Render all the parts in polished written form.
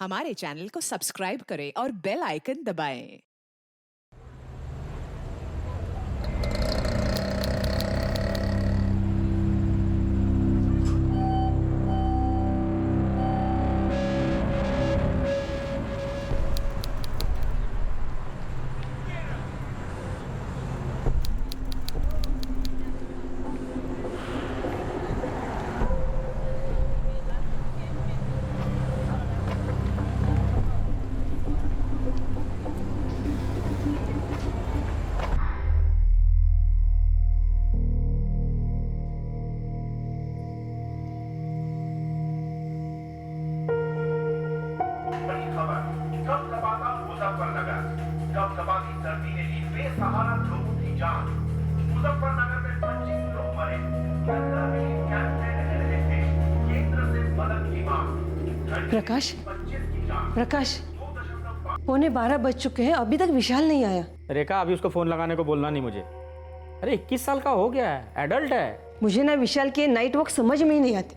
हमारे चैनल को सब्सक्राइब करें और बेल आइकन दबाएं। बड़ी खबर, कपकपाता मुजफ्फरनगर। कपकपाती सर्दी ने ली बेसहारा लोगों की जान। मुजफ्फरनगर में 25 लोग मरे। 15 दिन कैंप में रह रहे थे। केंद्र से मदद की मांग। प्रकाश 25 की जान। प्रकाश 2.5 12:15 बज चुके हैं, अभी तक विशाल नहीं आया। रेखा अभी उसको फ़ोन लगाने को बोलना नहीं मुझे। अरे 21 साल का हो गया है, एडल्ट है। मुझे ना विशाल के नाइट वॉक समझ में ही नहीं आती।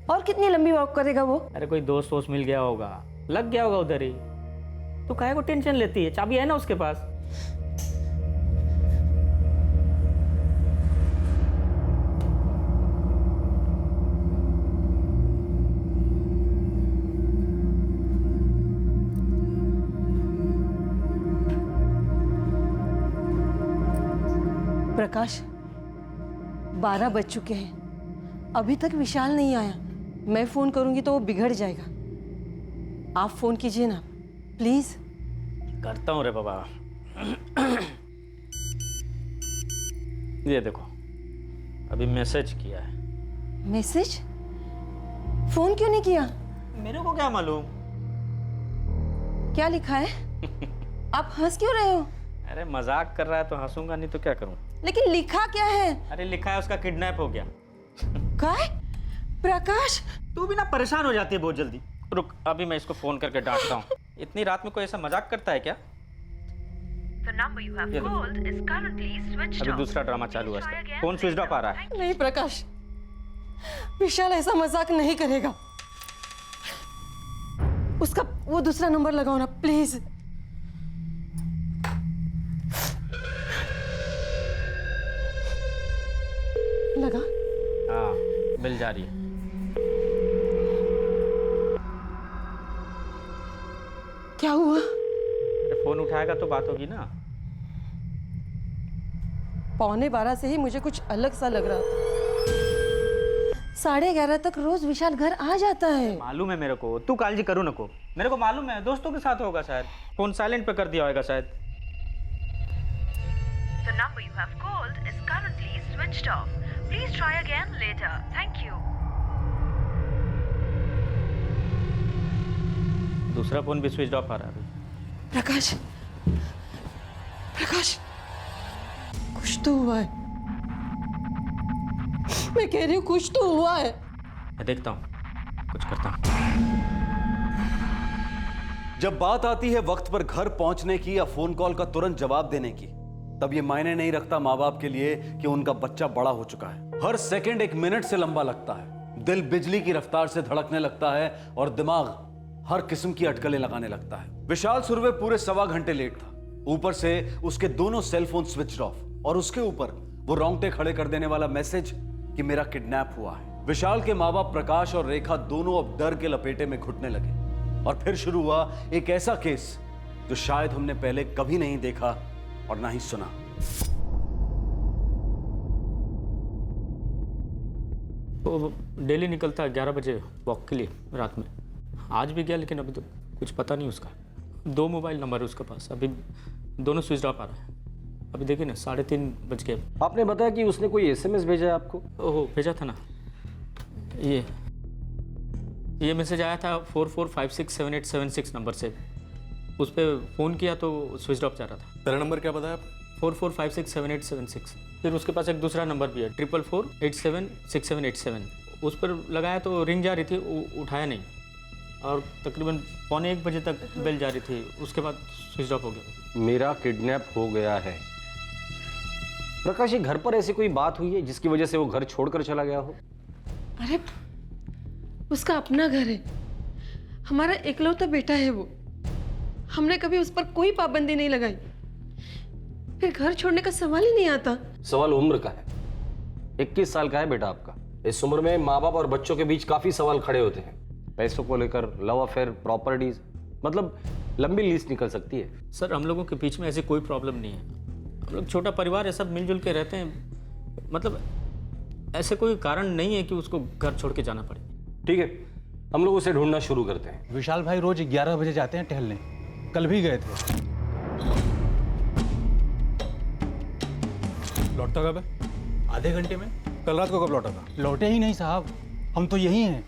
और कितनी लंबी वॉक करेगा वो? अरे कोई दोस्त वोस्त मिल गया होगा, लग गया होगा उधर ही। तू काहे को टेंशन लेती है, चाबी है ना उसके पास। प्रकाश 12 बज चुके हैं, अभी तक विशाल नहीं आया। मैं फोन करूंगी तो वो बिगड़ जाएगा। आप फोन कीजिए ना प्लीज। करता हूँ रे बाबा। ये देखो, अभी मैसेज किया है। मैसेज? फोन क्यों नहीं किया? मेरे को क्या मालूम। क्या लिखा है? आप हंस क्यों रहे हो? अरे मजाक कर रहा है तो हंसूंगा, नहीं तो क्या करूं। लेकिन लिखा क्या है? अरे लिखा है उसका किडनैप हो गया। क्या है? प्रकाश तू भी ना परेशान हो जाती है बहुत जल्दी। रुक, अभी मैं इसको फोन करके डांटता हूँ। इतनी रात में कोई ऐसा मजाक करता है क्या? The number you have called is currently switched अभी off. दूसरा ड्रामा चालू है इसका। फोन स्विच ऑफ आ रहा है। नहीं प्रकाश, विशाल ऐसा मजाक नहीं करेगा। उसका वो दूसरा नंबर लगाओ ना प्लीज। लगा? हाँ, बिल जा रही है। क्या हुआ? अरे फोन उठाएगा तो बात होगी ना। 11:15 से ही मुझे कुछ अलग सा लग रहा था। 11:30 तक रोज विशाल घर आ जाता है। मालूम है मेरे को, तू कालजी करू नको। मेरे को मालूम है, दोस्तों के साथ होगा शायद। फोन साइलेंट पे कर दिया होगा शायद। The number you have called is currently switched off. Please try again later. Thank you. दूसरा फोन भी स्विच ऑफ आ रहा है अभी। प्रकाश प्रकाश कुछ तो हुआ है। मैं कह रही हूँ कुछ तो हुआ है। मैं देखता हूँ, कुछ करता हूँ। जब बात आती है वक्त पर घर पहुंचने की या फोन कॉल का तुरंत जवाब देने की, तब ये मायने नहीं रखता माँ बाप के लिए कि उनका बच्चा बड़ा हो चुका है। हर सेकंड एक मिनट से लंबा लगता है। दिल बिजली की रफ्तार से धड़कने लगता है और दिमाग हर किस्म की अटकलें लगाने लगता है। विशाल सुरवे पूरे 1.25 घंटे लेट था। ऊपर से उसके दोनों सेल फोन स्विच ऑफ और उसके ऊपर वो रोंगटे खड़े कर देने वाला मैसेज कि मेरा किडनैप हुआ है। विशाल के माँ बाप प्रकाश और रेखा दोनों अब डर के लपेटे में घुटने लगे। और फिर शुरू हुआ एक ऐसा केस जो शायद हमने पहले कभी नहीं देखा और ना ही सुना। वो डेली निकलता है 11 बजे वॉक के लिए रात में। आज भी गया, लेकिन अभी तो कुछ पता नहीं उसका। 2 मोबाइल नंबर है उसके पास, अभी दोनों स्विच ऑफ आ रहा है। अभी देखिए ना, 3:30 बज गए। आपने बताया कि उसने कोई एसएमएस भेजा है आपको? ओहो, भेजा था ना। ये मैसेज आया था 44567876 नंबर से। उस पर फ़ोन किया तो स्विच ऑफ जा रहा था। तेरा नंबर क्या बताया आपने? 44567876। फिर उसके पास एक दूसरा नंबर भी है 4448676787। उस पर लगाया तो रिंग जा रही थी, उठाया नहीं। और तकरीबन 1:45 बजे तक बेल जा रही थी, उसके बाद स्विच ऑफ हो गया। मेरा किडनैप हो गया है। प्रकाश, ये घर पर ऐसी कोई बात हुई है जिसकी वजह से वो घर छोड़कर चला गया हो? अरे उसका अपना घर है, हमारा इकलौता बेटा है वो। हमने कभी उस पर कोई पाबंदी नहीं लगाई। फिर घर छोड़ने का सवाल ही नहीं आता। सवाल उम्र का है। 21 साल का है बेटा आपका। इस उम्र में माँ बाप और बच्चों के बीच काफी सवाल खड़े होते हैं, पैसों को लेकर, लव अफेयर, प्रॉपर्टीज, मतलब लंबी लिस्ट निकल सकती है। सर हम लोगों के बीच में ऐसी कोई प्रॉब्लम नहीं है। हम लोग छोटा परिवार है, सब मिलजुल के रहते हैं। मतलब ऐसे कोई कारण नहीं है कि उसको घर छोड़ के जाना पड़े। ठीक है, हम लोग उसे ढूंढना शुरू करते हैं। विशाल भाई रोज 11 बजे जाते हैं टहलने, कल भी गए थे। लौटता कब है? आधे घंटे में। कल रात को कब लौटा था? लौटे ही नहीं साहब, हम तो यही हैं,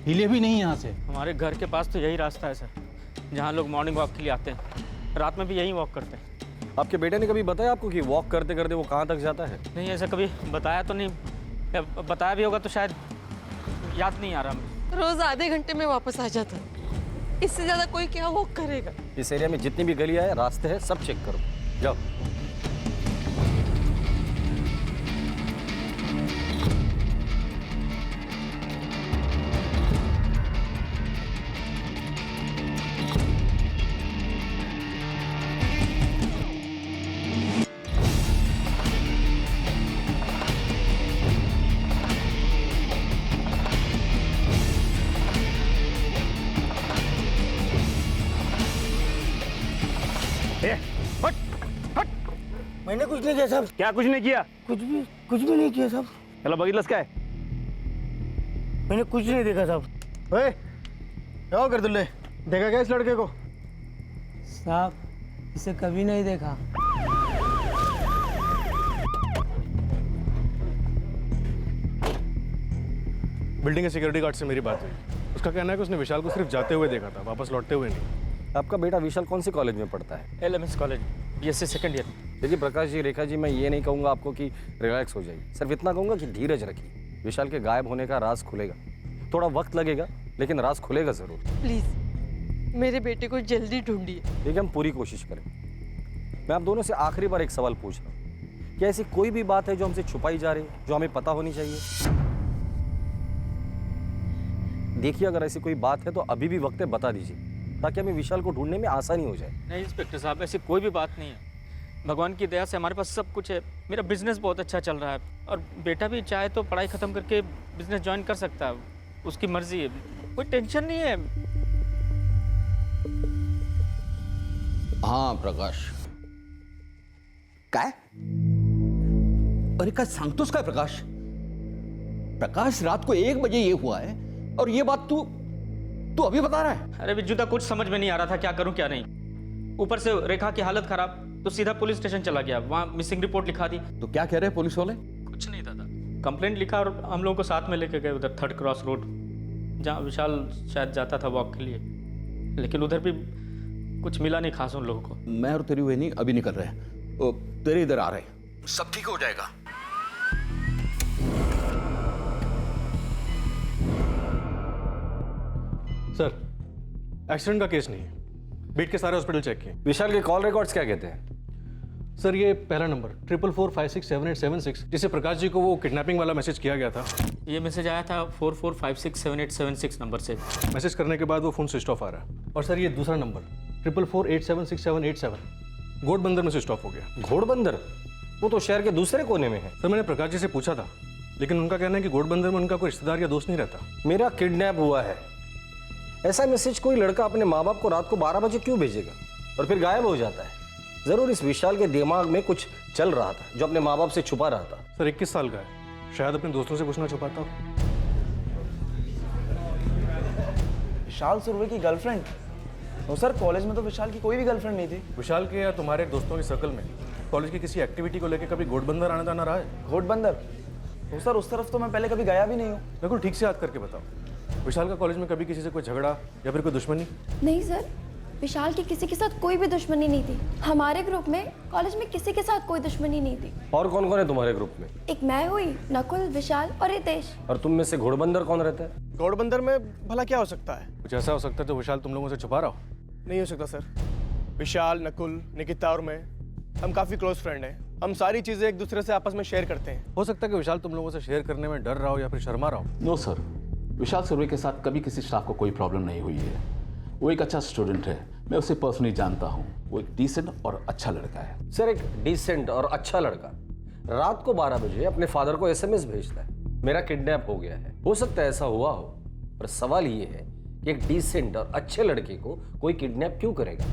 हिले भी नहीं यहाँ से। हमारे घर के पास तो यही रास्ता है सर, जहाँ लोग मॉर्निंग वॉक के लिए आते हैं। रात में भी यही वॉक करते हैं। आपके बेटे ने कभी बताया आपको कि वॉक करते करते वो कहाँ तक जाता है? नहीं, ऐसा कभी बताया तो नहीं। या बताया भी होगा तो शायद याद नहीं आ रहा मुझे। रोज आधे घंटे में वापस आ जाता। इससे ज्यादा कोई क्या वॉक करेगा? इस एरिया में जितनी भी गलियाँ हैं, रास्ते हैं, सब चेक करो। जाओ। मैंने कुछ नहीं किया साहब। क्या कुछ नहीं किया? कुछ भी नहीं किया साहब। चलो बगीलस का है। मैंने कुछ नहीं देखा साहब। ओए, क्या हो गर्दुल्ले? देखा क्या इस लड़के को? साहब इसे कभी नहीं देखा। बिल्डिंग के सिक्योरिटी गार्ड से मेरी बात हुई। उसका कहना है कि उसने विशाल को सिर्फ जाते हुए देखा था, वापस लौटते हुए नहीं। आपका बेटा विशाल कौन से कॉलेज में पढ़ता है? LMS college, BSc second year. देखिए प्रकाश जी, रेखा जी, मैं ये नहीं कहूँगा आपको कि रिलैक्स हो जाइए, सिर्फ इतना कहूँगा कि धीरज रखिए। विशाल के गायब होने का राज खुलेगा, थोड़ा वक्त लगेगा लेकिन राज खुलेगा ज़रूर। प्लीज मेरे बेटे को जल्दी ढूंढिए। ठीक है, हम पूरी कोशिश करें। मैं आप दोनों से आखिरी बार एक सवाल पूछ रहा हूँ, क्या ऐसी कोई भी बात है जो हमसे छुपाई जा रही है, जो हमें पता होनी चाहिए? देखिए, अगर ऐसी कोई बात है तो अभी भी वक्त है, बता दीजिए, ताकि हमें विशाल को ढूंढने में आसानी हो जाए। नहीं इंस्पेक्टर साहब, ऐसी कोई भी बात नहीं है। भगवान की दया से हमारे पास सब कुछ है। मेरा बिजनेस बहुत अच्छा चल रहा है और बेटा भी चाहे तो पढ़ाई ख़त्म करके बिजनेस ज्वाइन कर सकता है, उसकी मर्जी है, कोई टेंशन नहीं है। हाँ प्रकाश, काय? अरे काय सांगतोस काय प्रकाश? प्रकाश, रात को 1 बजे ये हुआ है और ये बात तू अभी बता रहा है? अरे विजुदा, कुछ समझ में नहीं आ रहा था क्या करूं क्या नहीं। ऊपर से रेखा की हालत खराब, तो सीधा पुलिस स्टेशन चला गया, वहाँ मिसिंग रिपोर्ट लिखा दी। तो क्या कह रहे हैं पुलिस वाले? कुछ नहीं दादा, कंप्लेंट लिखा और हम लोगों को साथ में लेके गए उधर 3rd क्रॉस रोड, जहाँ विशाल शायद जाता था वॉक के लिए, लेकिन उधर भी कुछ मिला नहीं खास उन लोगों को। मैं और तेरी वहनी अभी निकल रहे हैं, तेरे इधर आ रहे हैं, सब ठीक हो जाएगा। सर, एक्सीडेंट का केस नहीं है, बीट के सारे हॉस्पिटल चेक किए। विशाल के कॉल रिकॉर्ड्स क्या कहते हैं? सर, ये पहला नंबर 44567876, जिसे प्रकाश जी को वो किडनैपिंग वाला मैसेज किया गया था, ये मैसेज आया था 44567876 नंबर से। मैसेज करने के बाद वो फोन स्विच ऑफ आ रहा है। और सर, ये दूसरा नंबर 4448767787 घोड़बंदर में स्विच ऑफ हो गया। घोड़बंदर? वो तो शहर के दूसरे कोने में है। सर, मैंने प्रकाश जी से पूछा था, लेकिन उनका कहना है कि घोड़बंदर में उनका कोई रिश्तेदार या दोस्त नहीं रहता। मेरा किडनैप हुआ है, ऐसा मैसेज कोई लड़का अपने माँ बाप को रात को 12 बजे क्यों भेजेगा और फिर गायब हो जाता है? जरूर इस विशाल के दिमाग में कुछ चल रहा था जो अपने माँ बाप से छुपा रहा था। सर, 21 साल का है, शायद अपने दोस्तों से पूछना छुपाता हो। विशाल सुरवे की गर्लफ्रेंड? तो सर, कॉलेज में तो विशाल की कोई भी गर्लफ्रेंड नहीं थी। विशाल के या तुम्हारे दोस्तों के सर्कल में कॉलेज की किसी एक्टिविटी को लेकर कभी घोड़बंदर आना जाना रहा है? घोड़बंदर? तो सर, उस तरफ तो मैं पहले कभी गया भी नहीं हूँ। बिल्कुल ठीक से याद करके बताओ, विशाल का कॉलेज में कभी किसी से कोई झगड़ा या फिर कोई दुश्मनी? नहीं सर, विशाल की किसी के साथ कोई भी दुश्मनी नहीं थी। हमारे ग्रुप में कॉलेज में किसी के साथ कोई दुश्मनी नहीं थी। और कौन कौन है तुम्हारे ग्रुप में? एक मैं हुई, नकुल, विशाल और रितेश। और तुम में से घोड़बंदर कौन रहता है? घोड़बंदर में भला क्या हो सकता है? कुछ ऐसा हो सकता है जो विशाल तुम लोगों से छुपा रहा हो। नहीं हो सकता सर। विशाल, नकुल, निकिता और मैं, हम काफ़ी क्लोज फ्रेंड हैं। हम सारी चीज़ें एक दूसरे से आपस में शेयर करते हैं। हो सकता है कि विशाल तुम लोगों से शेयर करने में डर रहा हो या फिर शर्मा रहा हो। नो सर, विशाल सुरवे के साथ कभी किसी स्टाफ को कोई प्रॉब्लम नहीं हुई है। वो एक अच्छा स्टूडेंट है, मैं उसे पर्सनली जानता हूँ। वो एक डिसेंट और अच्छा लड़का है। सर, एक डिसेंट और अच्छा लड़का रात को 12 बजे अपने फादर को एसएमएस भेजता है मेरा किडनैप हो गया है। हो सकता है ऐसा हुआ हो, पर सवाल ये है कि एक डिसेंट और अच्छे लड़के को कोई किडनैप क्यों करेगा?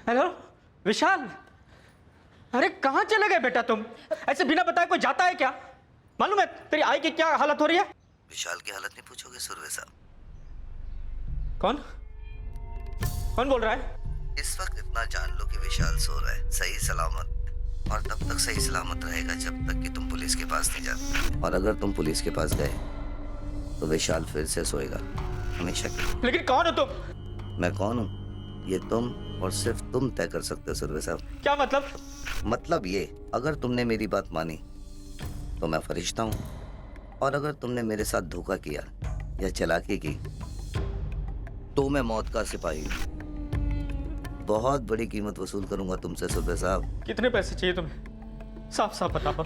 हेलो विशाल, अरे कहाँ चले गए बेटा तुम? ऐसे बिना बताए कोई जाता है क्या? मालूम है तेरी आई की क्या हालत हो रही है? विशाल की हालत नहीं पूछोगे सुरवे साहब? कौन कौन बोल रहा है? इस वक्त इतना जान लो कि विशाल सो रहा है सही सलामत, और तब तक सही सलामत रहेगा जब तक कि तुम पुलिस के पास नहीं जाते। और अगर तुम पुलिस के पास गए तो विशाल फिर से सोएगा हमेशा के लिए। लेकिन कौन हो तुम? मैं कौन हूँ ये तुम और सिर्फ तुम तय कर सकते हो सुरवे साहब। क्या मतलब? मतलब ये, अगर तुमने मेरी बात मानी तो मैं फरिश्ता हूँ, और अगर तुमने मेरे साथ धोखा किया या चालाकी की तो मैं मौत का सिपाही हूँ। बहुत बड़ी कीमत वसूल करूंगा तुमसे सुरवे साहब। कितने पैसे चाहिए तुम्हें? साफ साफ बताओ।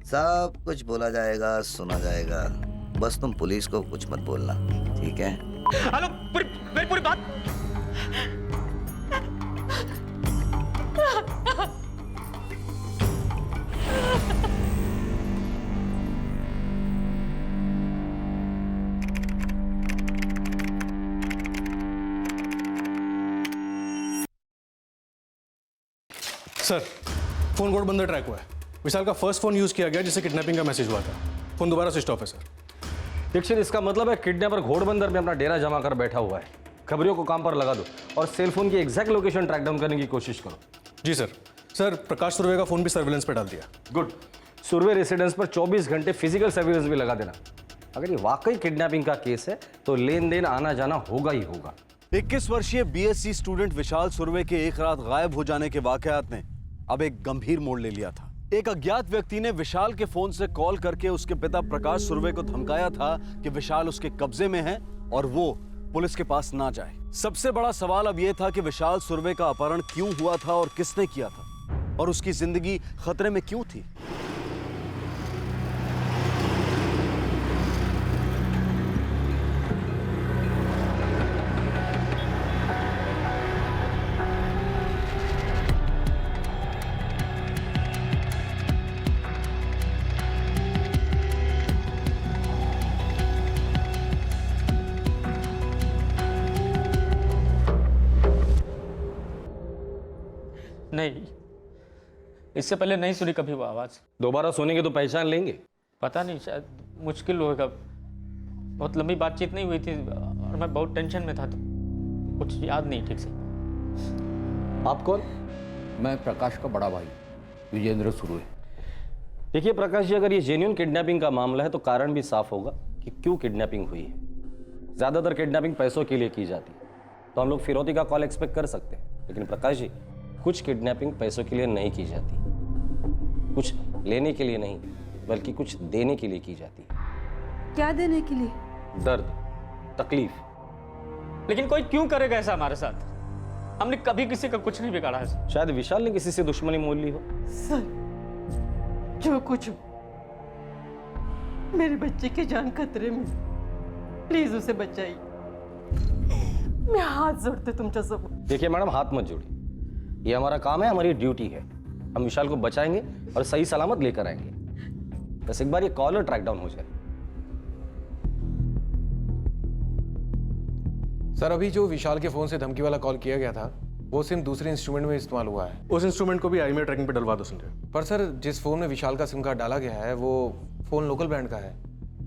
सब कुछ बोला जाएगा, सुना जाएगा, बस तुम पुलिस को कुछ मत बोलना, ठीक है? हेलो, मेरी पूरी बात। सर, फोन कोड बंदा ट्रैक हुआ है। विशाल का फर्स्ट फोन यूज किया गया जिसे किडनैपिंग का मैसेज हुआ था। फोन दोबारा स्विच ऑफ है सर। दीक्षित, इसका मतलब है किडनैपर घोड़बंदर में अपना डेरा जमा कर बैठा हुआ है। खबरियों को काम पर लगा दो और सेल फोन की एग्जैक्ट लोकेशन ट्रैक डाउन करने की कोशिश करो। जी सर। सर, प्रकाश सुरवे का फोन भी सर्विलेंस पे डाल दिया। गुड। सुरवे रेसिडेंस पर 24 घंटे फिजिकल सर्विलेंस भी लगा देना। अगर ये वाकई किडनैपिंग का केस है तो लेन देन आना जाना होगा ही होगा। 21 वर्षीय बीएससी स्टूडेंट विशाल सुरवे के एक रात गायब हो जाने के वाकयात ने अब एक गंभीर मोड़ ले लिया था। एक अज्ञात व्यक्ति ने विशाल के फोन से कॉल करके उसके पिता प्रकाश सुरवे को धमकाया था कि विशाल उसके कब्जे में है और वो पुलिस के पास ना जाए। सबसे बड़ा सवाल अब यह था कि विशाल सुरवे का अपहरण क्यों हुआ था और किसने किया था, और उसकी जिंदगी खतरे में क्यों थी। नहीं, इससे पहले नहीं सुनी कभी वो आवाज। दोबारा सुनेंगे तो पहचान लेंगे? पता नहीं, शायद मुश्किल होगा। बहुत लंबी बातचीत नहीं हुई थी और मैं बहुत टेंशन में था तो कुछ याद नहीं ठीक से। आप कौन? मैं प्रकाश का बड़ा भाई विजेंद्र सुरवे। देखिए प्रकाश जी, अगर ये जेन्युइन किडनैपिंग का मामला है तो कारण भी साफ होगा कि क्यों किडनैपिंग हुई है। ज्यादातर किडनैपिंग पैसों के लिए की जाती है तो हम लोग फिरौती का कॉल एक्सपेक्ट कर सकते हैं, लेकिन प्रकाश जी, कुछ किडनैपिंग पैसों के लिए नहीं की जाती। कुछ लेने के लिए नहीं बल्कि कुछ देने के लिए की जाती है। क्या देने के लिए? दर्द, तकलीफ। लेकिन कोई क्यों करेगा ऐसा हमारे साथ? हमने कभी किसी का कुछ नहीं बिगाड़ा है। शायद विशाल ने किसी से दुश्मनी मोल ली हो। सर, जो कुछ हो, मेरे बच्चे की जान खतरे में, प्लीज उसे बचाइए। मैं हाथ जोड़ते तुमसे सब। देखिए मैडम, हाथ मत जोड़िए, ये हमारा काम है, हमारी ड्यूटी है। हम विशाल को बचाएंगे और सही सलामत लेकर आएंगे। बस एक बार ये कॉलर ट्रैक डाउन हो जाए। सर, अभी जो विशाल के फोन से धमकी वाला कॉल किया गया था वो सिम दूसरे इंस्ट्रूमेंट में इस्तेमाल हुआ है। उस इंस्ट्रूमेंट को भी आईमेल ट्रैकिंग पे डलवा दो संजय। पर सर, जिस फोन में विशाल का सिम कार्ड डाला गया है वो फोन लोकल ब्रांड का है,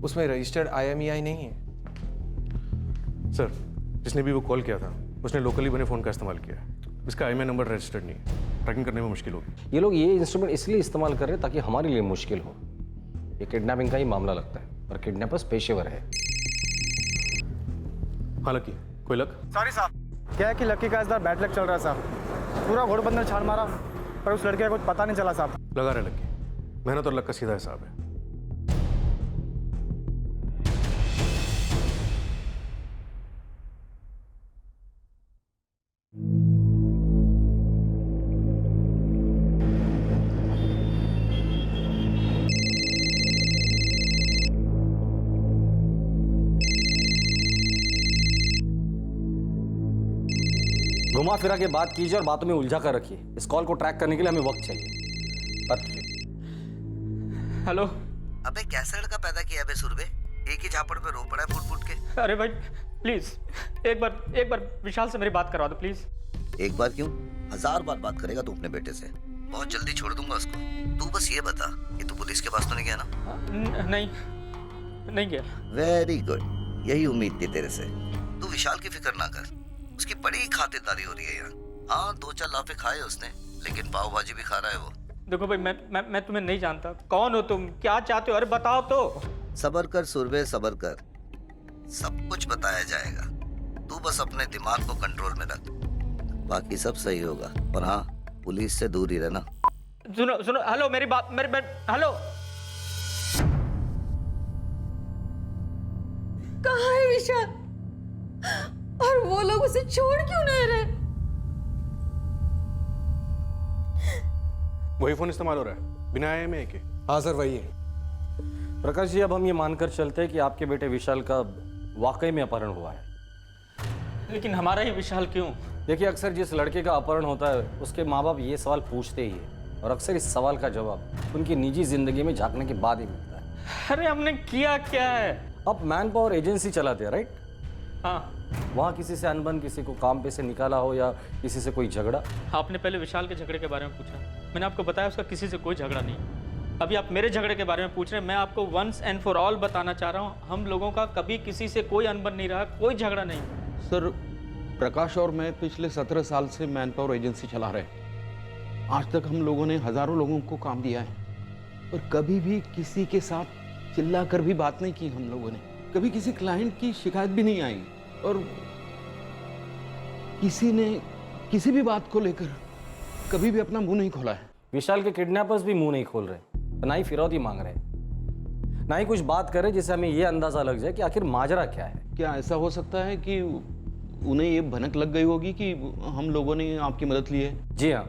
उसमें रजिस्टर्ड IMEI नहीं है। सर, जिसने भी वो कॉल किया था उसने लोकली बने फोन का इस्तेमाल किया है। इसका IMEI नंबर रजिस्टर्ड नहीं है, ट्रैकिंग करने में मुश्किल होगी। ये लोग ये इंस्ट्रूमेंट इसलिए इस्तेमाल कर रहे हैं ताकि हमारे लिए मुश्किल हो। ये किडनैपिंग का ही मामला लगता है और किडनैपर्स पेशेवर है। हालांकि कोई लक? सॉरी साहब, क्या है कि लकी का इस बार बैड लक चल रहा है साहब। पूरा घोड़बंदर छान मारा पर उस लड़के का कुछ पता नहीं चला साहब। लगा रहे लकी, मेहनत और लक का सीधा हिसाब है। घुमा फिरा के बात कीजिए और बातों में उलझा कर रखिए। इस कॉल को ट्रैक करने के लिए हमें वक्त चाहिए। हेलो। अबे कैसा लड़का पैदा किया बे सुरभि, एक ही झापड़ पे रो पड़ा है फुट फुट के। अरे भाई प्लीज एक बार विशाल से मेरी बात करवा दो प्लीज। एक बार क्यों, 1000 बार बात करेगा तू अपने बेटे से। बहुत जल्दी छोड़ दूंगा उसको। तू बस ये बता कि तू पुलिस के पास तो नहीं गया ना? नहीं गया। वेरी गुड, यही उम्मीद थी तेरे से। तू विशाल की फिक्र ना कर, उसकी बड़ी खातिरदारी हो रही है यहाँ। हाँ 2-4 लाफे खाए उसने, लेकिन पाव भाजी भी खा रहा है वो। देखो भाई मैं तुम्हें नहीं जानता, कौन हो तुम, क्या चाहते हो, अरे बताओ तो। सबर कर सुरभि, सबर कर, सब कुछ बताया जाएगा। तू बस अपने दिमाग को कंट्रोल में रख, बाकी सब सही होगा। और हाँ, पुलिस से दूर ही रहना। सुनो हेलो, मेरी बात हेलो। कहाँ है विशाल? और वो लोग उसे छोड़ क्यों नहीं रहे? वही फोन इस्तेमाल हो रहा है बिना IMEI के? हाँ सर वही है। प्रकाश जी, अब हम ये मानकर चलते हैं कि आपके बेटे विशाल का वाकई में अपहरण हुआ है। लेकिन हमारा ही विशाल क्यों? देखिए, अक्सर जिस लड़के का अपहरण होता है उसके माँ बाप ये सवाल पूछते ही है, और अक्सर इस सवाल का जवाब उनकी निजी जिंदगी में झांकने के बाद ही मिलता है। अरे हमने किया क्या है? आप मैन पावर एजेंसी चलाते हैं राइट? हाँ। वहाँ किसी से अनबन, किसी को काम पे से निकाला हो या किसी से कोई झगड़ा? आपने पहले विशाल के झगड़े के बारे में पूछा, मैंने आपको बताया उसका किसी से कोई झगड़ा नहीं। अभी आप मेरे झगड़े के बारे में पूछ रहे हैं। मैं आपको वंस एंड फॉर ऑल बताना चाह रहा हूँ, हम लोगों का कभी किसी से कोई अनबन नहीं रहा, कोई झगड़ा नहीं। सर, प्रकाश और मैं पिछले 17 साल से मैन पावर एजेंसी चला रहे हैं। आज तक हम लोगों ने हजारों लोगों को काम दिया है, और कभी भी किसी के साथ चिल्ला कर भी बात नहीं की हम लोगों ने। कभी किसी क्लाइंट की शिकायत भी नहीं आई, और किसी ने किसी भी बात को लेकर कभी भी अपना मुंह नहीं खोला है। विशाल के किडनैपर्स भी मुंह नहीं खोल रहे, ना ही फिरौती मांग रहे, ना ही कुछ बात करे जिससे हमें यह अंदाजा लग जाए कि आखिर माजरा क्या है। क्या ऐसा हो सकता है कि उन्हें ये भनक लग गई होगी कि हम लोगों ने आपकी मदद ली है? जी हाँ,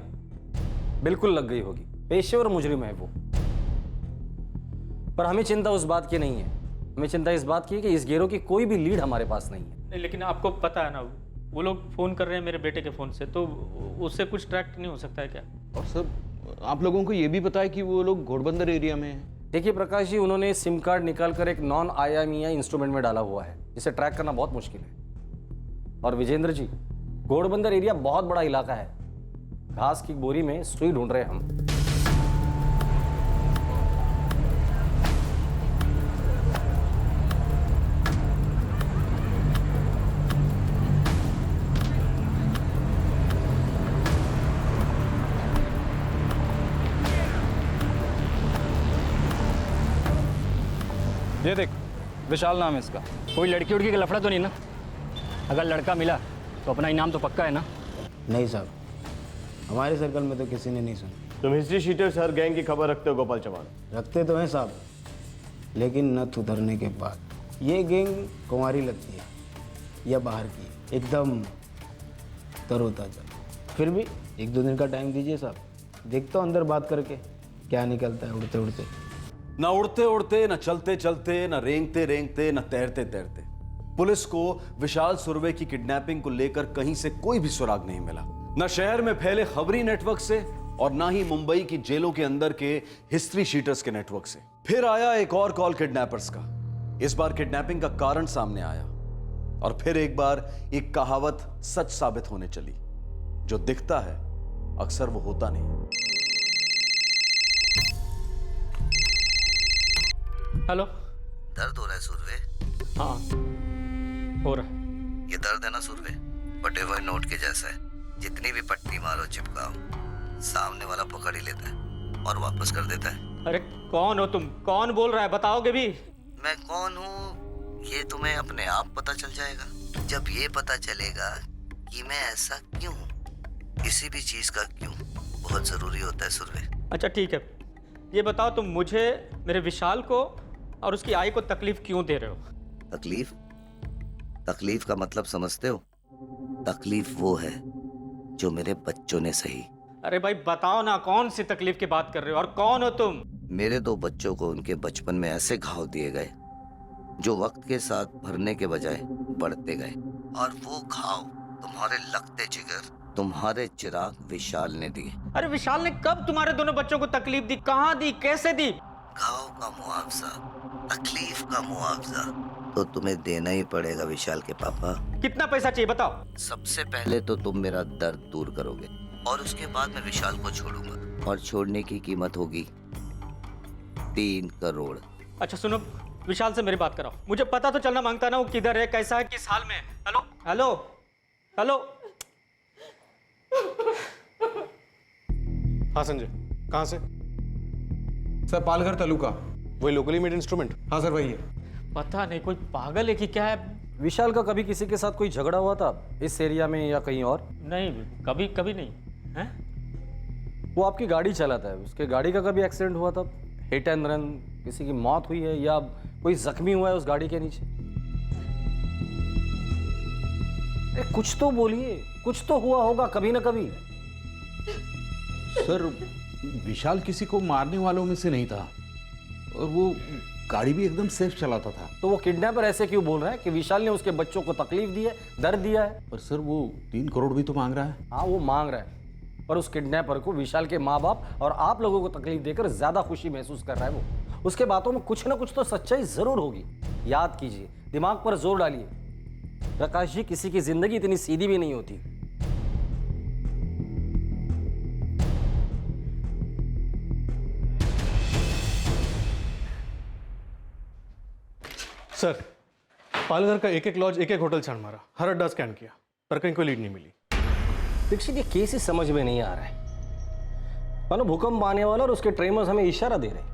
बिल्कुल लग गई होगी। पेशेवर मुजरिम है वो। पर हमें चिंता उस बात की नहीं है, हमें चिंता इस बात की है कि इस गिरोह की कोई भी लीड हमारे पास नहीं है। नहीं, लेकिन आपको पता है ना, वो लोग फोन कर रहे हैं मेरे बेटे के फोन से, तो उससे कुछ ट्रैक नहीं हो सकता है क्या? और सर, आप लोगों को ये भी पता है कि वो लोग घोड़बंदर एरिया में हैं? देखिए प्रकाश जी, उन्होंने सिम कार्ड निकाल कर एक नॉन IMEI इंस्ट्रूमेंट में डाला हुआ है, जिसे ट्रैक करना बहुत मुश्किल है। और विजेंद्र जी, घोड़बंदर एरिया बहुत बड़ा इलाका है, घास की बोरी में सुई ढूंढ रहे हैं हम। ये देख, विशाल नाम है इसका। कोई लड़की उड़की का लफड़ा तो नहीं ना? अगर लड़का मिला तो अपना इनाम तो पक्का है ना? नहीं साहब, हमारे सर्कल में तो किसी ने नहीं सुना। तुम हिस्ट्री शीटर्स हर गैंग की खबर रखते हो गोपाल चौहान? रखते तो हैं साहब, लेकिन नथ उतरने के बाद ये गैंग कुंवारी लगती है या बाहर की, एकदम तरोताजा। फिर भी 1-2 दिन का टाइम दीजिए साहब, देखता हूँ अंदर बात करके क्या निकलता है उड़ते उड़ते। ना उड़ते उड़ते, ना चलते चलते, ना रेंगते रेंगते, ना तैरते तैरते, पुलिस को विशाल सुरभि की किडनैपिंग को लेकर कहीं से कोई भी सुराग नहीं मिला। ना शहर में फैले खबरी नेटवर्क से, और ना ही मुंबई की जेलों के अंदर के हिस्ट्री शीटर्स के नेटवर्क से। फिर आया एक और कॉल किडनैपर्स का। इस बार किडनैपिंग का कारण सामने आया, और फिर एक बार एक कहावत सच साबित होने चली, जो दिखता है अक्सर वो होता नहीं। हेलो। दर्द हो रहा है सुरभि? हाँ हो रहा है। ये दर्द है ना सुरभि, बटे हुए नोट के जैसा है। जितनी भी पट्टी मारो चिपकाओ, सामने वाला पकड़ ही लेता है और वापस कर देता है। अरे कौन हो तुम? कौन बोल रहा है? बताओगे भी? मैं कौन हूँ ये तुम्हें अपने आप पता चल जाएगा। जब ये पता चलेगा कि मैं ऐसा क्यों हूँ, किसी भी चीज का क्यों बहुत जरूरी होता है सुरभि। अच्छा ठीक है, ये बताओ तुम मुझे, मेरे विशाल को और उसकी आई को तकलीफ क्यों दे रहे हो? तकलीफ? तकलीफ का मतलब समझते हो? तकलीफ वो है जो मेरे बच्चों ने सही। अरे भाई बताओ ना, कौन सी तकलीफ की बात कर रहे हो और कौन हो तुम? मेरे 2 बच्चों को उनके बचपन में ऐसे घाव दिए गए जो वक्त के साथ भरने के बजाय बढ़ते गए, और वो घाव तुम्हारे लगते जिगर तुम्हारे चिराग विशाल ने दिए। अरे विशाल ने कब तुम्हारे दोनों बच्चों को तकलीफ दी, कहाँ दी, कैसे दी? घाव का मुआवजा, तकलीफ का मुआवजा तो तुम्हें देना ही पड़ेगा विशाल के पापा। कितना पैसा चाहिए बताओ? सबसे पहले तो तुम मेरा दर्द दूर करोगे और उसके बाद मैं विशाल को छोड़ूंगा, और छोड़ने की कीमत होगी 3 करोड़। अच्छा सुनो, विशाल से मेरी बात कराओ। मुझे पता तो चलना मांगता ना वो किधर है, कैसा है, किस हाल में है। Hello hello hello. हाँ संजय, कहाँ से? सर पालघर तालुका। वही लोकली मेड इंस्ट्रूमेंट? हाँ सर वही है। पता नहीं कोई पागल है कि क्या है। विशाल का कभी किसी के साथ कोई झगड़ा हुआ था इस एरिया में या कहीं और? नहीं, कभी कभी नहीं है। वो आपकी गाड़ी चलाता है, उसके गाड़ी का कभी एक्सीडेंट हुआ था? हिट एंड रन, किसी की मौत हुई है या कोई जख्मी हुआ है उस गाड़ी के नीचे? कुछ तो बोलिए, कुछ तो हुआ होगा कभी ना कभी। सर विशाल किसी को मारने वालों में से नहीं था और वो गाड़ी भी एकदम सेफ चलाता था। तो वो किडनैपर ऐसे क्यों बोल रहा है कि विशाल ने उसके बच्चों को तकलीफ दी है, दर्द दिया है? पर सर वो 3 करोड़ भी तो मांग रहा है। हाँ वो मांग रहा है, पर उस किडनैपर को विशाल के माँ बाप और आप लोगों को तकलीफ देकर ज्यादा खुशी महसूस कर रहा है वो। उसके बातों में कुछ ना कुछ तो सच्चाई जरूर होगी। याद कीजिए, दिमाग पर जोर डालिए। प्रकाश जी, किसी की जिंदगी इतनी सीधी भी नहीं होती। सर पालघर का एक लॉज, एक होटल छान मारा, हर अड्डा स्कैन किया, पर कहीं कोई लीड नहीं मिली। दीक्षित, ये केस ही समझ में नहीं आ रहा है। मानो भूकंप आने वाला और उसके ट्रेमर्स हमें इशारा दे रहे हैं।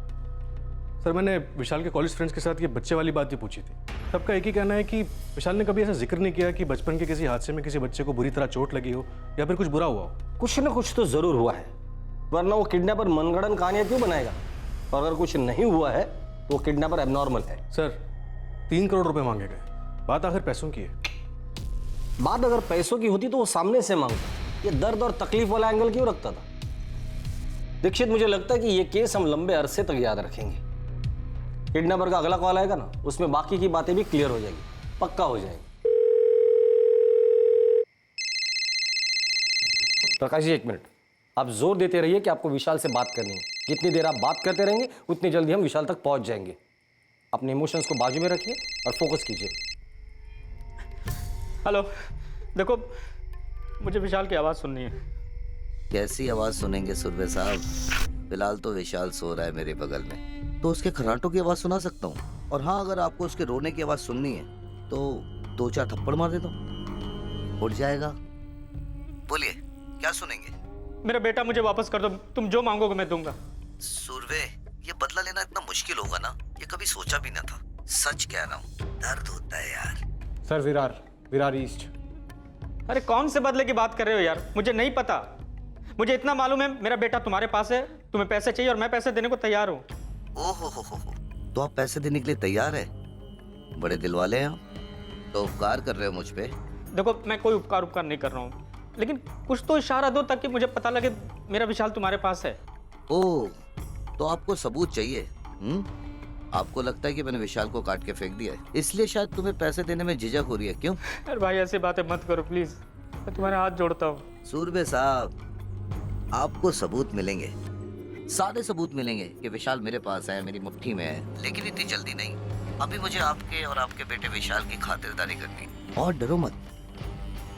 सर मैंने विशाल के कॉलेज फ्रेंड्स के साथ ये बच्चे वाली बात भी पूछी थी। सबका एक ही कहना है कि विशाल ने कभी ऐसा जिक्र नहीं किया कि बचपन के किसी हादसे में किसी बच्चे को बुरी तरह चोट लगी हो या फिर कुछ बुरा हुआ हो। कुछ ना कुछ तो जरूर हुआ है, वरना वो किडनैपर मनगढ़ंत कहानियां क्यों बनाएगा? और अगर कुछ नहीं हुआ है तो वो किडनैपर एबनॉर्मल है। सर 3 करोड़ रुपए मांगे गए, बात आखिर पैसों की है। बात अगर पैसों की होती तो वो सामने से मांगता, ये दर्द और तकलीफ वाला एंगल क्यों रखता था? दीक्षित, मुझे लगता है कि ये केस हम लंबे अरसे तक याद रखेंगे। किडनैपर का अगला कॉल आएगा ना, उसमें बाकी की बातें भी क्लियर हो जाएगी, पक्का हो जाएगी। प्रकाश जी 1 मिनट, आप जोर देते रहिए कि आपको विशाल से बात करनी है। जितनी देर आप बात करते रहेंगे उतनी जल्दी हम विशाल तक पहुंच जाएंगे। अपने इमोशंस को बाजू में रखिए और फोकस कीजिए। हेलो, देखो मुझे विशाल की आवाज़ सुननी है। कैसी आवाज सुनेंगे सुरभि साहब? फिलहाल तो विशाल सो रहा है मेरे बगल में, तो उसके खर्राटों की आवाज सुना सकता हूँ। और हाँ, अगर आपको उसके रोने की आवाज सुननी है तो 2-4 थप्पड़ मार देता हूँ, उठ जाएगा। बोलिए, क्या सुनेंगे? मेरा बेटा मुझे वापस कर दो, तुम जो मांगोगे मैं दूंगा। सुरभि, ये बदला लेना इतना मुश्किल होगा ना, ये कभी सोचा भी ना था। सच कह रहा हूँ, दर्द होता है यार। Sir Virar east. अरे कौन से बदले की बात कर रहे हो यार? मुझे नहीं पता। मुझे इतना मालूम है, मेरा बेटा तुम्हारे पास है, तुम्हें पैसे चाहिए और मैं पैसे देने को तैयार हूँ। ओहो हो, तो आप पैसे देने के लिए तैयार है? बड़े दिल वाले हैं आप, तो उपकार कर रहे हो मुझ पे। देखो मैं कोई उपकार नहीं कर रहा हूँ, लेकिन कुछ तो इशारा दो ताकि मुझे पता लगे मेरा विशाल तुम्हारे पास है। ओह, तो आपको सबूत चाहिए? आपको लगता है कि मैंने विशाल को काट के फेंक दिया है, इसलिए शायद तुम्हें पैसे देने में झिझक हो रही है, क्यों? अरे भाई ऐसी बातें मत करो प्लीज, मैं तुम्हारे हाथ जोड़ता हूँ। सूरबे साहब, आपको सबूत मिलेंगे, सारे सबूत मिलेंगे कि विशाल मेरे पास है, मेरी मुट्ठी में है, लेकिन इतनी जल्दी नहीं। अभी मुझे आपके और आपके बेटे विशाल की खातिरदारी करनी। और डरो मत,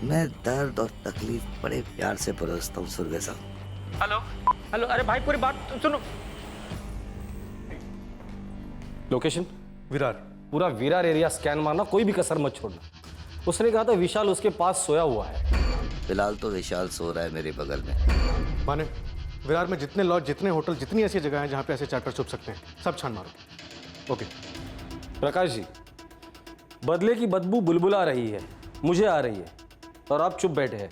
मैं दर्द और तकलीफ बड़े प्यार से परोसता हूँ सूरबे साहब। हेलो हेलो, अरे भाई पूरी बात सुनो। लोकेशन विरार, पूरा विरार एरिया स्कैन मारना, कोई भी कसर मत छोड़ना। उसने कहा था विशाल उसके पास सोया हुआ है। फिलहाल तो विशाल सो रहा है मेरे बगल में। माने विरार में जितने लॉज, जितने होटल, जितनी ऐसी जगह हैं जहाँ पे ऐसे चार्टर छुप सकते हैं, सब छान मारो। ओके प्रकाश जी, बदले की बदबू बुलबुल आ रही है, मुझे आ रही है, और आप चुप बैठे हैं।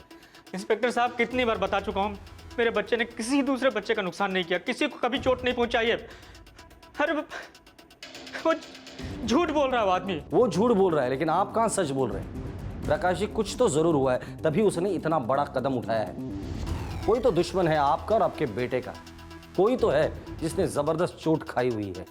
इंस्पेक्टर साहब, कितनी बार बता चुका हूँ, मेरे बच्चे ने किसी दूसरे बच्चे का नुकसान नहीं किया, किसी को कभी चोट नहीं पहुंचाई है। अरे वो झूठ बोल रहा है वो आदमी। वो झूठ बोल रहा है, लेकिन आप कहाँ सच बोल रहे हैं? प्रकाश जी, कुछ तो जरूर हुआ है, तभी उसने इतना बड़ा कदम उठाया है। कोई तो दुश्मन है आपका और आपके बेटे का, कोई तो है जिसने जबरदस्त चोट खाई हुई है।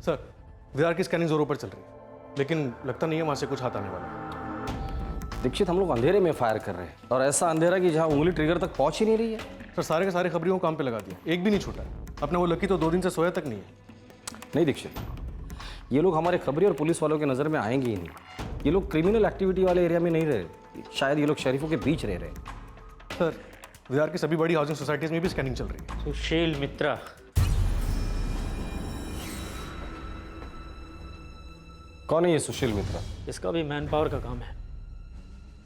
सर, विरार की स्कैनिंग जोरों पर चल रही है, लेकिन लगता नहीं है वहाँ से कुछ हाथ आने वाला। दीक्षित, हम लोग अंधेरे में फायर कर रहे हैं और ऐसा अंधेरा कि जहाँ उंगली ट्रिगर तक पहुँच ही नहीं रही है। सर, सारे के सारे खबरियों को काम पे लगा दिया, एक भी नहीं छूटा है। अपना वो लकी तो 2 दिन से सोया तक नहीं है। नहीं दीक्षित, ये लोग हमारे खबरी और पुलिस वालों के नज़र में आएंगे ही नहीं। ये लोग क्रिमिनल एक्टिविटी वाले एरिया में नहीं रहे, शायद ये लोग शरीफों के बीच रह रहे हैं। सर, विरार की सभी बड़ी हाउसिंग सोसाइटीज में भी स्कैनिंग चल रही है। सुशील मित्रा, कौन है ये सुशील मित्रा? इसका भी मैन पावर का काम है,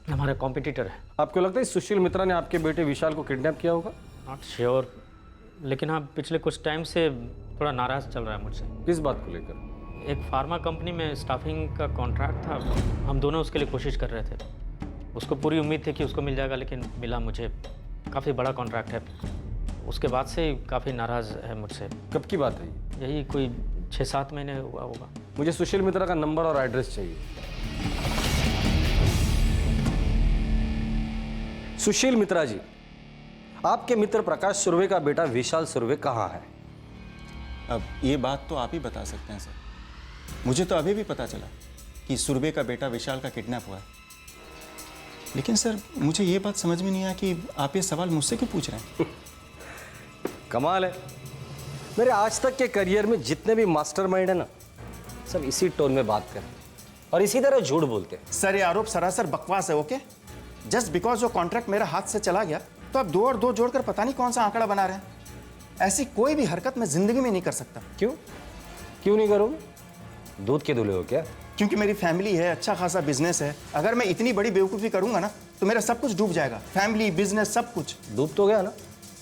हमारा कॉम्पिटिटर है। आपको लगता है सुशील मित्रा ने आपके बेटे विशाल को किडनैप किया होगा? नॉट श्योर, लेकिन हाँ पिछले कुछ टाइम से थोड़ा नाराज़ चल रहा है मुझसे। किस बात को लेकर? एक फार्मा कंपनी में स्टाफिंग का कॉन्ट्रैक्ट था, हम दोनों उसके लिए कोशिश कर रहे थे। उसको पूरी उम्मीद थी कि उसको मिल जाएगा, लेकिन मिला मुझे। काफ़ी बड़ा कॉन्ट्रैक्ट है, उसके बाद से काफ़ी नाराज़ है मुझसे। कब की बात है? यही कोई 6-7 महीने हुआ होगा। मुझे सुशील मित्रा का नंबर और एड्रेस चाहिए। सुशील मित्रा जी, आपके मित्र प्रकाश सुर्वे का बेटा विशाल सुर्वे कहाँ है? अब ये बात तो आप ही बता सकते हैं सर। मुझे तो अभी भी पता चला कि सुर्वे का बेटा विशाल का किडनैप हुआ है, लेकिन सर मुझे ये बात समझ में नहीं आया कि आप ये सवाल मुझसे क्यों पूछ रहे हैं। कमाल है, मेरे आज तक के करियर में जितने भी मास्टरमाइंड है ना, सब इसी टोन में बात करते हैं और इसी तरह झूठ बोलते हैं। सर, ये आरोप सरासर बकवास है। ओके, जस्ट बिकॉज वो कॉन्ट्रैक्ट मेरा हाथ से चला गया तो आप 2 और 2 जोड़कर पता नहीं कौन सा आंकड़ा बना रहे हैं। ऐसी कोई भी हरकत मैं जिंदगी में नहीं कर सकता। क्यों नहीं करोगे? दूध के दूल्हे हो क्या? क्योंकि मेरी फैमिली है, अच्छा खासा बिजनेस है। अगर मैं इतनी बड़ी बेवकूफ़ी करूंगा ना तो मेरा सब कुछ डूब जाएगा, फैमिली, बिजनेस, सब कुछ। डूब तो गया ना,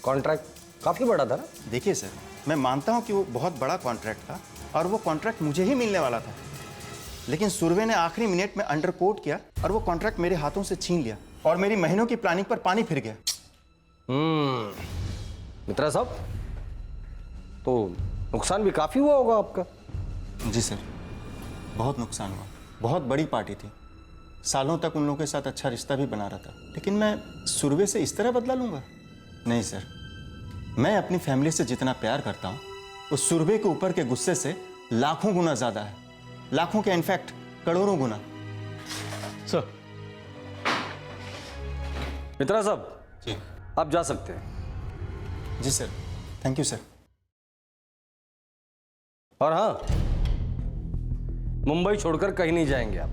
कॉन्ट्रैक्ट काफ़ी बड़ा था ना। देखिए सर, मैं मानता हूँ कि वो बहुत बड़ा कॉन्ट्रैक्ट था और वो कॉन्ट्रैक्ट मुझे ही मिलने वाला था, लेकिन सुर्वे ने आखिरी मिनट में अंडर कोट किया और वो कॉन्ट्रैक्ट मेरे हाथों से छीन लिया और मेरी महीनों की प्लानिंग पर पानी फिर गया। मित्रा साहब, तो नुकसान भी काफ़ी हुआ होगा आपका। जी सर, बहुत नुकसान हुआ। बहुत बड़ी पार्टी थी, सालों तक उन लोगों के साथ अच्छा रिश्ता भी बना रहा था, लेकिन मैं सुर्वे से इस तरह बदला लूंगा? नहीं सर, मैं अपनी फैमिली से जितना प्यार करता हूँ उस सुर्वे के ऊपर के गुस्से से लाखों गुना ज्यादा है, लाखों के इनफैक्ट करोड़ों गुना। सर, मित्रा साहब जी, आप जा सकते हैं। जी सर, थैंक यू सर। और हाँ, मुंबई छोड़कर कहीं नहीं जाएंगे आप।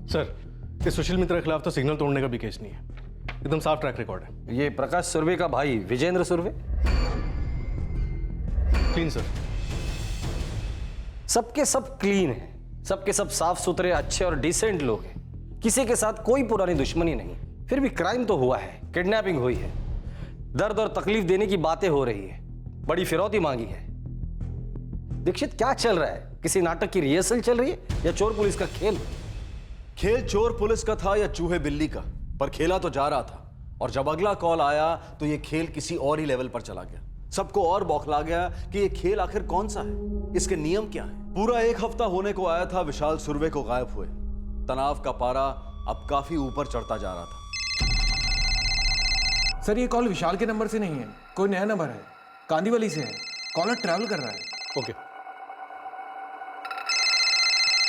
सर, इस सुशील मित्रा के खिलाफ तो सिग्नल तोड़ने का भी केस नहीं है, एकदम साफ ट्रैक रिकॉर्ड है। ये प्रकाश सुर्वे का भाई विजेंद्र सुर्वे? Clean sir. सबके सब क्लीन है, सबके सब साफ सुथरे, अच्छे और डिसेंट लोग हैं, किसी के साथ कोई पुरानी दुश्मनी नहीं। फिर भी क्राइम तो हुआ है, किडनैपिंग हुई है, दर्द और तकलीफ देने की बातें हो रही है, बड़ी फिरौती मांगी है। दीक्षित, क्या चल रहा है? किसी नाटक की रिहर्सल चल रही है या चोर पुलिस का खेल? खेल चोर पुलिस का था या चूहे बिल्ली का, पर खेला तो जा रहा था। और जब अगला कॉल आया तो ये खेल किसी और ही लेवल पर चला गया। सबको और बौखला गया कि ये खेल आखिर कौन सा है, इसके नियम क्या है। पूरा 1 हफ्ता होने को आया था विशाल सुर्वे को गायब हुए। तनाव का पारा अब काफी ऊपर चढ़ता जा रहा था। सर, ये कॉल विशाल के नंबर से नहीं है, कोई नया नंबर है, कांदीवली से है। कॉलर ट्रैवल कर रहा है। ओके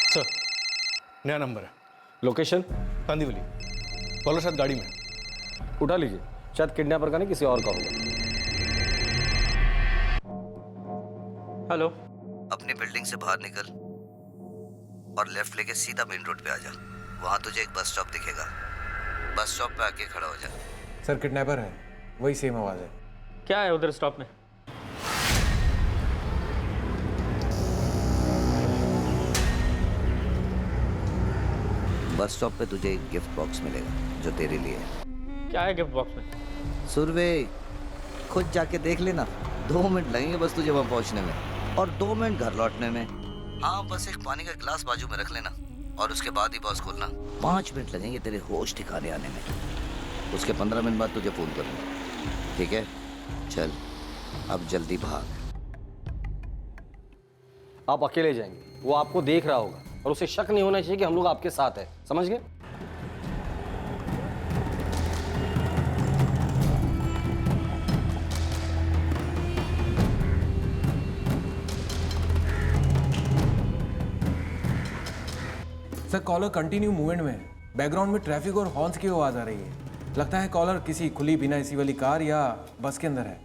सर, नया नंबर है। लोकेशन? कांदीवली। कॉलर शायद गाड़ी में। उठा लीजिए, शायद किडनैपर का नहीं, किसी और का होगा। हेलो। अपनी बिल्डिंग से बाहर निकल और लेफ्ट लेके सीधा मेन रोड पे आ जा। वहां तुझे एक बस स्टॉप दिखेगा, बस स्टॉप पे आके खड़ा हो जा। सर, किडनैपर है, वही सेम आवाज है। क्या है उधर स्टॉप में? बस स्टॉप पे तुझे एक गिफ्ट बॉक्स मिलेगा जो तेरे लिए है। क्या है गिफ्ट बॉक्स में? सुर्वे, खुद जाके देख लेना। 2 मिनट लगेंगे बस तुझे वहां पहुंचने में और 2 मिनट घर लौटने में। हाँ, बस एक पानी का गिलास बाजू में रख लेना और उसके बाद ही बॉक्स खोलना। 5 मिनट लगेंगे तेरे होश ठिकाने आने में। उसके 15 मिनट बाद तुझे फोन करूंगा, ठीक है? चल, अब जल्दी भाग। आप अकेले जाएंगे, वो आपको देख रहा होगा और उसे शक नहीं होना चाहिए कि हम लोग आपके साथ हैं, समझ गए? सर कॉलर कंटिन्यू मूवमेंट में है। बैकग्राउंड में ट्रैफिक और हॉर्न्स की आवाज़ आ रही है। लगता है कॉलर किसी खुली बिना एसी वाली कार या बस के अंदर है।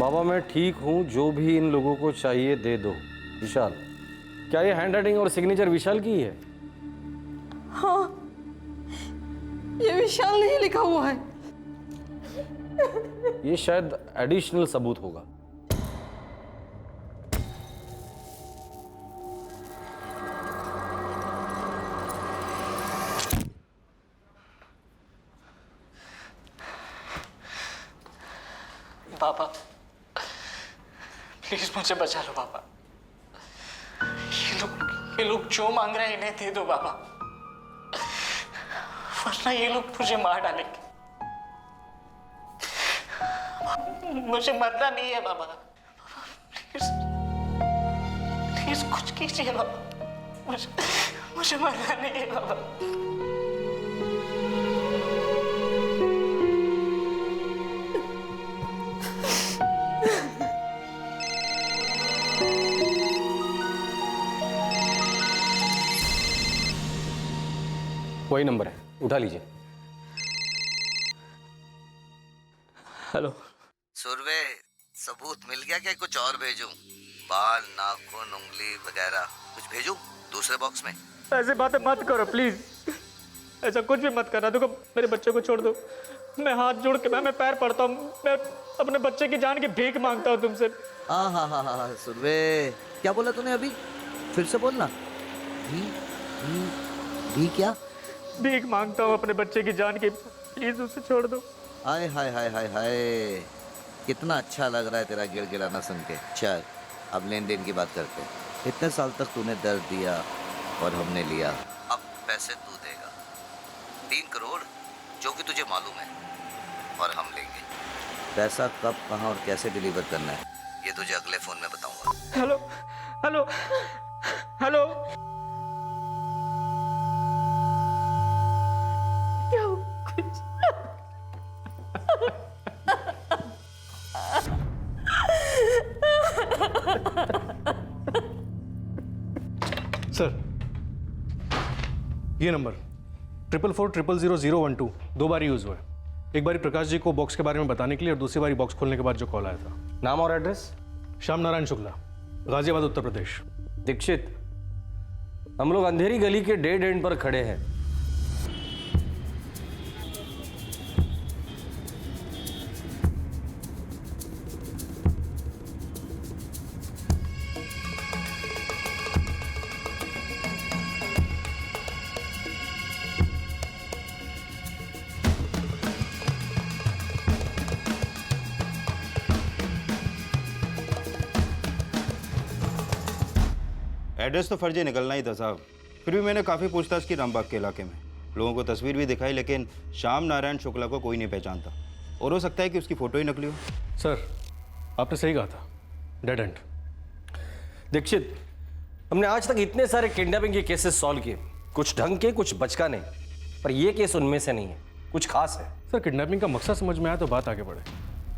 बाबा मैं ठीक हूँ, जो भी इन लोगों को चाहिए दे दो। विशाल, क्या ये हैंड राइटिंग और सिग्नेचर विशाल की है? हाँ, ये विशाल नहीं लिखा हुआ है। ये शायद एडिशनल सबूत होगा। पापा प्लीज मुझे बचा लो पापा। ये लोग जो मांग रहे हैं इन्हें दे दो पापा, वरना ये लोग मुझे मार डालेंगे। मुझे मरना नहीं है पापा, प्लीज प्लीज कुछ कीजिए पापा, मुझे मरना नहीं है पापा। वही नंबर है, उठा लीजिए। हेलो सुरवे, सबूत मिल गया क्या? कुछ और भेजूं? बाल, नाखून, उंगली वगैरह कुछ भेजूं दूसरे बॉक्स में? ऐसे बातें मत करो प्लीज, ऐसा कुछ भी मत करना। देखो मेरे बच्चे को छोड़ दो, मैं हाथ जोड़ के मैं पैर पड़ता हूँ, मैं अपने बच्चे की जान की भीख मांगता हूँ तुमसे। हाँ हाँ हाँ हाँ सुरवे, क्या बोला तूने अभी? फिर से बोलना। भी भी भी क्या? भीख मांगता हूँ अपने बच्चे की जान की, प्लीज उसे छोड़ दो। हाय हाय हाय हाय हाय, कितना अच्छा लग रहा है तेरा गिड़गिड़ाना सुन के। चल अब लेन देन की बात करते हैं। इतने साल तक तूने दर्द दिया और हमने लिया, अब पैसे तू देगा। 3 करोड़ जो कि तुझे मालूम है, और हम लेंगे। पैसा कब, कहाँ और कैसे डिलीवर करना है ये तुझे अगले फोन में बताऊंगा। हेलो हेलो हेलो, सर ये नंबर 44400012 2 बार यूज हुआ है। एक बारी प्रकाश जी को बॉक्स के बारे में बताने के लिए और दूसरी बारी बॉक्स खोलने के बाद जो कॉल आया था। नाम और एड्रेस? श्याम नारायण शुक्ला, गाजियाबाद, उत्तर प्रदेश। दीक्षित, हम लोग अंधेरी गली के डेड एंड पर खड़े हैं। एड्रेस तो फर्जी निकलना ही था साहब, फिर भी मैंने काफ़ी पूछताछ की रामबाग के इलाके में। लोगों को तस्वीर भी दिखाई, लेकिन श्याम नारायण शुक्ला को कोई नहीं पहचानता। और हो सकता है कि उसकी फ़ोटो ही नकली हो। सर आपने सही कहा था, डेड एंड। दीक्षित, हमने आज तक इतने सारे किडनैपिंग के केसेस सॉल्व किए, कुछ ढंग के कुछ बचका नहीं, पर ये केस उनमें से नहीं है, कुछ खास है। सर किडनैपिंग का मकसद समझ में आया तो बात आगे बढ़े,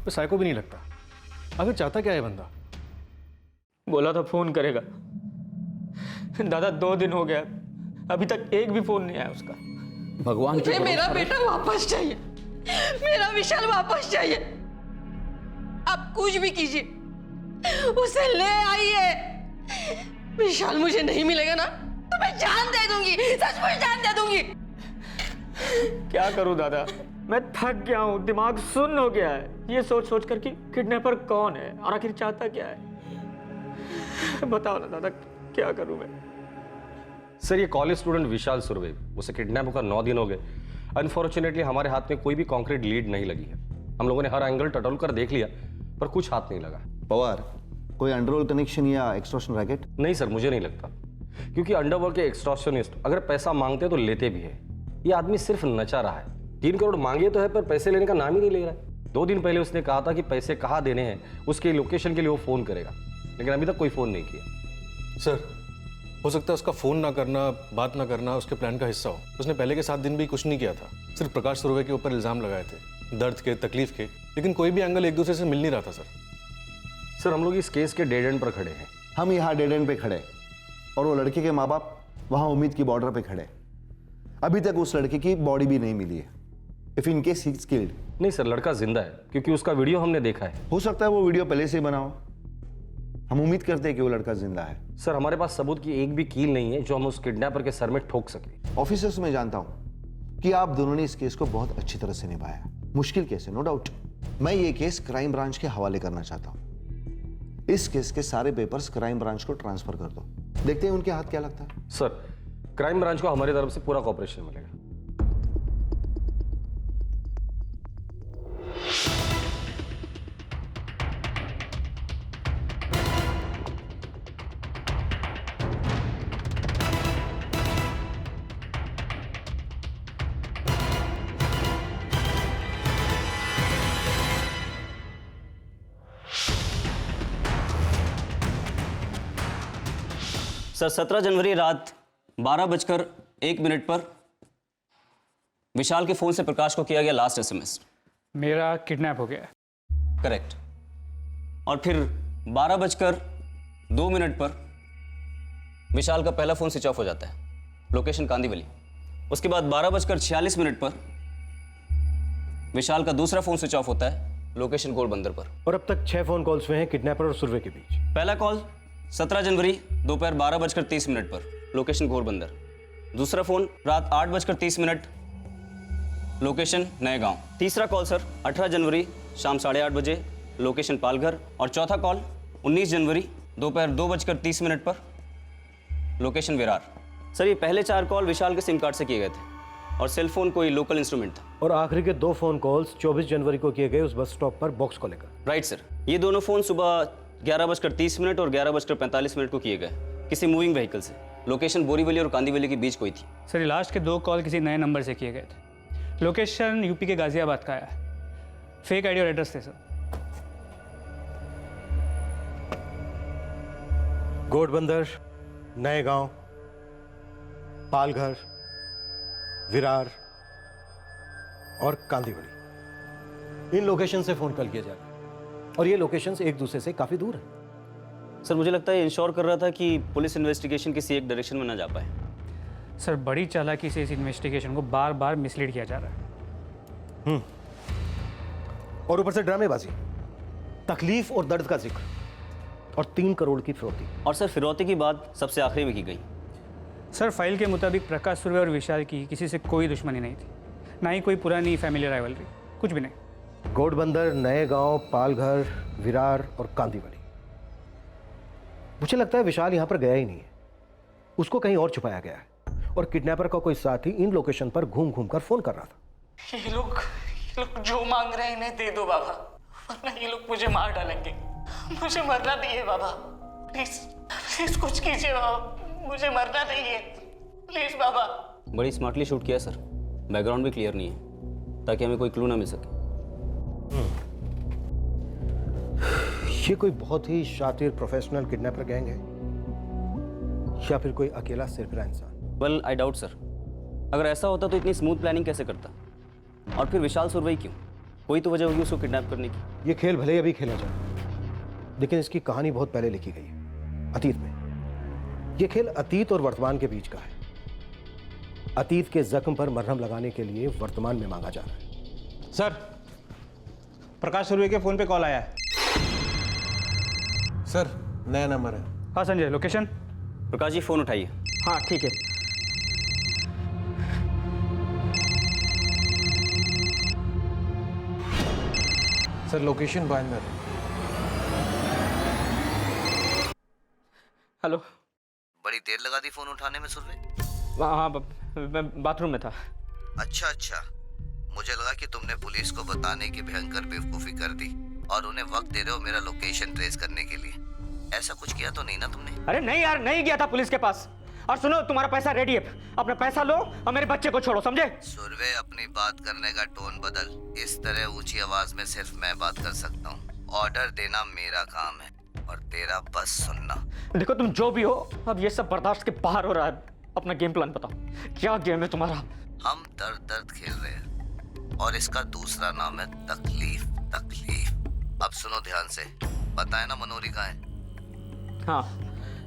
तो साइको भी नहीं लगता। आखिर चाहता क्या है बंदा? बोला था फोन करेगा। दादा 2 दिन हो गया, अभी तक एक भी फोन नहीं आया उसका। भगवान मुझे मेरा बेटा वापस चाहिए, मेरा विशाल वापस चाहिए। आप कुछ भी कीजिए, उसे ले आइए। विशाल मुझे नहीं मिलेगा ना तो मैं जान दे दूंगी, सचमुच जान दे दूंगी। क्या करूं दादा, मैं थक गया हूं, दिमाग सुन्न हो गया है ये सोच सोच कर कि किडनैपर कौन है और आखिर चाहता क्या है। बताओ ना दादा, क्या करूं मैं? सर, ये कॉलेज स्टूडेंट विशाल सुरवे, उसे किडनैप होकर 9 दिन हो गए। अनफॉर्चुनेटली हमारे हाथ में कोई भी कॉन्क्रीट लीड नहीं लगी है। हम लोगों ने हर एंगल टटोल कर देख लिया, पर कुछ हाथ नहीं लगा। पवार, कोई अंडरवर्ल्ड कनेक्शन या एक्सटॉर्शन रैकेट? नहीं सर, मुझे नहीं लगता, क्योंकि अंडरवर्ल्ड के एक्सटॉर्शनिस्ट अगर पैसा मांगते तो लेते भी है। ये आदमी सिर्फ नचा रहा है। 3 करोड़ मांगे तो है, पर पैसे लेने का नाम ही नहीं ले रहा है। 2 दिन पहले उसने कहा था कि पैसे कहाँ देने हैं, उसके लोकेशन के लिए वो फोन करेगा, लेकिन अभी तक कोई फोन नहीं किया। सर, हो सकता है उसका फोन ना करना, बात ना करना उसके प्लान का हिस्सा हो। उसने पहले के 7 दिन भी कुछ नहीं किया था, सिर्फ प्रकाश सुरवे के ऊपर इल्जाम लगाए थे, दर्द के, तकलीफ के, लेकिन कोई भी एंगल एक दूसरे से मिल नहीं रहा था। सर, हम लोग इस केस के डेड एंड पर खड़े हैं। हम यहाँ डेड एंड पे खड़े और वो लड़के के माँ बाप वहाँ उम्मीद की बॉर्डर पे खड़े। अभी तक उस लड़के की बॉडी भी नहीं मिली है। If in case he is killed. नहीं सर, लड़का जिंदा है, क्योंकि उसका वीडियो हमने देखा है। हो सकता है वो वीडियो पहले से ही बना हो। हम उम्मीद करते हैं कि वो लड़का जिंदा है। सर, हमारे पास सबूत की एक भी कील नहीं है जो हम उस किडनैपर के सर में ठोक सके। ऑफिसर्स, मैं जानता हूं कि आप दोनों ने इस केस को बहुत अच्छी तरह से निभाया। मुश्किल केस है, नो डाउट। मैं ये केस क्राइम ब्रांच के हवाले करना चाहता हूं। इस केस के सारे पेपर्स क्राइम ब्रांच को ट्रांसफर कर दो, देखते हैं उनके हाथ क्या लगता है। सर, क्राइम ब्रांच को हमारी तरफ से पूरा कॉपरेशन मिलेगा। सर, 17 जनवरी रात 12:01 पर विशाल के फोन से प्रकाश को किया गया लास्ट एसएमएस। मेरा किडनैप हो गया। करेक्ट। और फिर 12:02 पर विशाल का पहला फोन स्विच ऑफ हो जाता है, लोकेशन कांदीवली। उसके बाद 12:46 पर विशाल का दूसरा फोन स्विच ऑफ होता है, लोकेशन घोड़बंदर पर। और अब तक 6 फोन कॉल्स हुए हैं किडनैपर और सुरवे के बीच। पहला कॉल 17 जनवरी दोपहर 12:30 पर, लोकेशन घोड़बंदर। दूसरा फोन रात 8:30, लोकेशन नए गांव। तीसरा कॉल सर 18 जनवरी शाम 8:30 बजे, लोकेशन पालघर। और चौथा कॉल 19 जनवरी दोपहर 2:30 पर, लोकेशन विरार। सर, ये पहले 4 कॉल विशाल के सिम कार्ड से किए गए थे और सेल फोन कोई लोकल इंस्ट्रूमेंट था। और आखिरी के 2 फोन कॉल्स 24 जनवरी को किए गए उस बस स्टॉप पर बॉक्स को लेकर। राइट सर, ये दोनों फोन सुबह 11:30 और 11:45 को किए गए, किसी मूविंग व्हीकल से। लोकेशन बोरीवली और कांदीवली के बीच कोई थी। सर, ये लास्ट के 2 कॉल किसी नए नंबर से किए गए थे। लोकेशन यूपी के गाजियाबाद का है। फेक आईडी और एड्रेस थे सर। घोड़बंदर, नए गांव, पालघर, विरार और कांदीवली, इन लोकेशन से फोन कॉल किया जा रहा है और ये लोकेशंस एक दूसरे से काफी दूर है। सर, मुझे लगता है इंश्योर कर रहा था कि पुलिस इन्वेस्टिगेशन किसी एक डायरेक्शन में ना जा पाए। सर, बड़ी चालाकी से इस इन्वेस्टिगेशन को बार बार मिसलीड किया जा रहा है। और ऊपर से ड्रामेबाजी, तकलीफ और दर्द का जिक्र और 3 करोड़ की फिरौती। और सर, फिरौती की बात सबसे आखिरी में की गई। सर, फाइल के मुताबिक प्रकाश सुरवे और विशाल की किसी से कोई दुश्मनी नहीं थी, ना ही कोई पुरानी फैमिली राइवलरी, कुछ भी नहीं। घोड़बंदर, नए गांव, पालघर, विरार और कांदीवली। मुझे लगता है विशाल यहां पर गया ही नहीं है, उसको कहीं और छुपाया गया है और किडनैपर का कोई साथी इन लोकेशन पर घूम घूम कर फोन कर रहा था। ये लोग जो मांग रहे हैं इन्हें दे दो बाबा, वरना ये लोग मुझे मार डालेंगे। मुझे मरना नहीं है बाबा, प्लीज प्लीज कुछ कीजिए बाबा, मुझे मरना नहीं है, प्लीज बाबा। बड़ी स्मार्टली शूट किया सर, बैकग्राउंड भी क्लियर नहीं है ताकि हमें कोई क्लू ना मिल सके। ये कोई बहुत ही शातिर प्रोफेशनल किडनैपर गैंग है या फिर कोई अकेला सिरफिरा इंसान? Well I doubt sir. अगर ऐसा होता तो इतनी स्मूथ प्लानिंग कैसे करता? और फिर विशाल सुरवई क्यों? कोई तो वजह होगी उसको किडनैप करने की। ये खेल भले ही अभी खेला जाए, लेकिन इसकी कहानी बहुत पहले लिखी गई है, अतीत में। ये खेल अतीत और वर्तमान के बीच का है। अतीत के जख्म पर मरहम लगाने के लिए वर्तमान में मांगा जा रहा है। सर, प्रकाश सुरवे के फोन पे कॉल आया है। सर, नया नंबर है। हाँ संजय, लोकेशन? प्रकाश जी फोन उठाइए। हाँ ठीक है। Sir, location Bhayandar. हेलो। बड़ी देर लगा दी फोन उठाने में सुरवे? हाँ, मैं बाथरूम में था। अच्छा, मुझे लगा कि तुमने पुलिस को बताने की भयंकर बेवकूफी कर दी और उन्हें वक्त दे रहे हो मेरा लोकेशन ट्रेस करने के लिए। ऐसा कुछ किया तो नहीं ना तुमने? अरे नहीं यार, नहीं गया था पुलिस के पास। और सुनो, तुम्हारा पैसा रेडी है, अपना पैसा लो और मेरे बच्चे को छोड़ो, समझे? सुरवे, अपनी बात करने का टोन बदल। इस तरह ऊंची आवाज में सिर्फ मैं बात कर सकता हूँ। ऑर्डर देना मेरा काम है और तेरा बस सुनना। देखो तुम जो भी हो, अब ये सब बर्दाश्त के बाहर हो रहा है। अपना गेम प्लान बताओ, क्या गेम है तुम्हारा? हम दर्द खेल रहे हैं और इसका दूसरा नाम है तकलीफ। अब सुनो ध्यान से, पता है ना मनोरी कहाँ है? हाँ।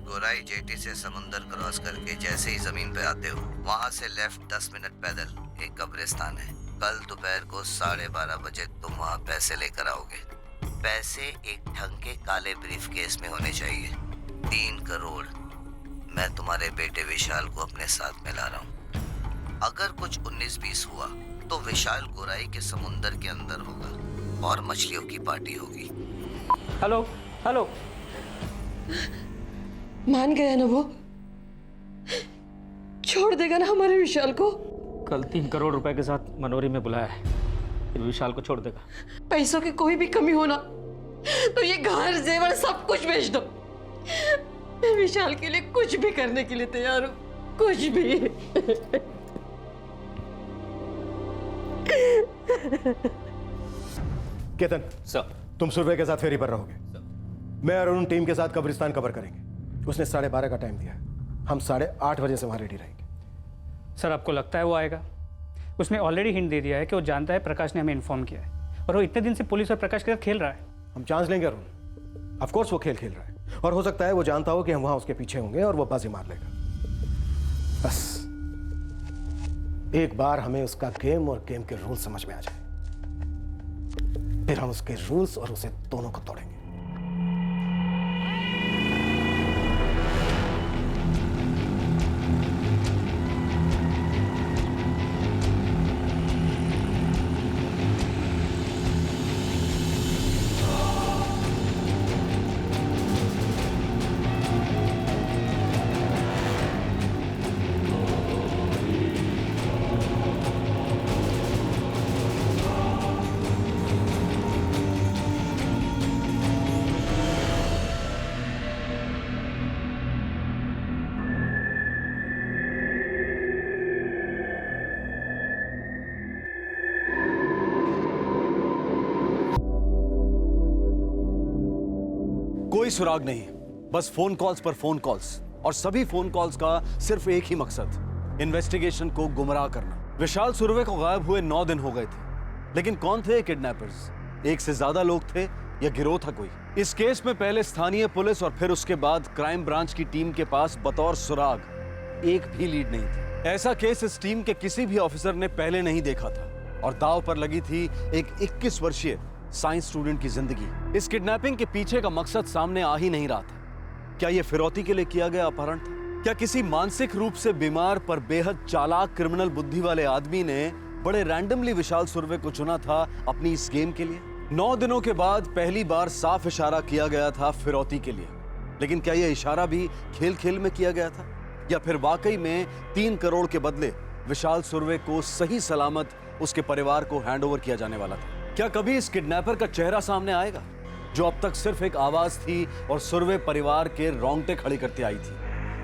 गोराई जेटी से समुंदर क्रॉस करके जैसे ही जमीन पे आते हो, वहाँ से लेफ्ट 10 मिनट पैदल एक कब्रिस्तान है। कल दोपहर को 12:30 बजे तुम वहाँ पैसे लेकर आओगे। पैसे एक ढंग के काले ब्रीफ केस में होने चाहिए। 3 करोड़ मैं तुम्हारे बेटे विशाल को अपने साथ मिला रहा हूँ। अगर कुछ 19-20 हुआ तो विशाल गोराई के समुंदर के अंदर होगा और मछलियों की पार्टी होगी। Hello hello. मान गया ना वो? छोड़ देगा ना हमारे विशाल को? कल 3 करोड़ रुपए के साथ मनोरी में बुलाया है, फिर विशाल को छोड़ देगा। पैसों की कोई भी कमी होना तो ये घर जेवर सब कुछ बेच दो। मैं विशाल के लिए कुछ भी करने के लिए तैयार हूँ, कुछ भी। केतन सर, तुम सुरवे के साथ फेरी पर रहोगे। मैं और उन टीम के साथ कब्रिस्तान कवर करेंगे। उसने 12:30 का टाइम दिया है, हम 8:30 बजे से वहां रेडी रहेंगे। सर, आपको लगता है वो आएगा? उसने ऑलरेडी हिंट दे दिया है कि वो जानता है प्रकाश ने हमें इन्फॉर्म किया है और वो इतने दिन से पुलिस और प्रकाश के साथ खेल रहा है। हम चांस लेंगे अरुण। ऑफ कोर्स वो खेल रहा है और हो सकता है वो जानता हो कि हम वहां उसके पीछे होंगे और वो बाजी मार लेगा। बस एक बार हमें उसका गेम और गेम के रूल्स समझ में आ जाए, फिर हम उसके रूल्स और उसे दोनों को तोड़ेंगे। कोई सुराग नहीं, बस फोन कॉल्स पर फोन कॉल्स, और सभी फोन कॉल्स का सिर्फ एक ही मकसद, इन्वेस्टिगेशन को गुमराह करना। विशाल सुरवे को गायब हुए 9 दिन हो गए थे, लेकिन कौन थे किडनैपर्स? एक से ज्यादा लोग थे या गिरोह था कोई? इस केस में पहले स्थानीय पुलिस और फिर उसके बाद क्राइम ब्रांच की टीम के पास बतौर सुराग एक भी लीड नहीं थी। ऐसा केस इस टीम के किसी भी ऑफिसर ने पहले नहीं देखा था और दांव पर लगी थी एक 21 वर्षीय साइंस स्टूडेंट की जिंदगी। इस किडनैपिंग के पीछे का मकसद सामने आ ही नहीं रहा था। क्या यह फिरौती के लिए किया गया अपहरण था? क्या किसी मानसिक रूप से बीमार पर बेहद चालाक क्रिमिनल बुद्धि वाले आदमी ने बड़े रैंडमली विशाल सुरवे को चुना था अपनी इस गेम के लिए? 9 दिनों के बाद पहली बार साफ इशारा किया गया था फिरौती के लिए, लेकिन क्या यह इशारा भी खेल खेल में किया गया था या फिर वाकई में 3 करोड़ के बदले विशाल सुरवे को सही सलामत उसके परिवार को हैंडओवर किया जाने वाला था? क्या कभी इस किडनैपर का चेहरा सामने आएगा जो अब तक सिर्फ एक आवाज थी और सुरवे परिवार के रोंगटे खड़ी करते आई थी?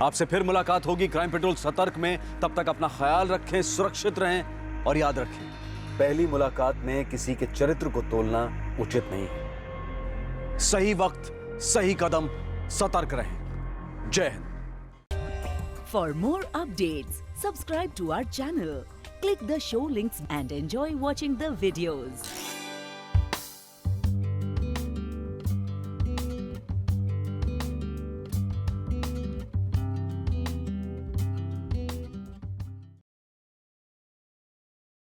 आपसे फिर मुलाकात होगी क्राइम पेट्रोल सतर्क में। तब तक अपना ख्याल रखें, सुरक्षित रहें और याद रखें, पहली मुलाकात में किसी के चरित्र को तोलना उचित नहीं है। सही वक्त, सही कदम, सतर्क रहें। जय Hind. For more updates, subscribe to our channel, click the show links and enjoy watching the videos.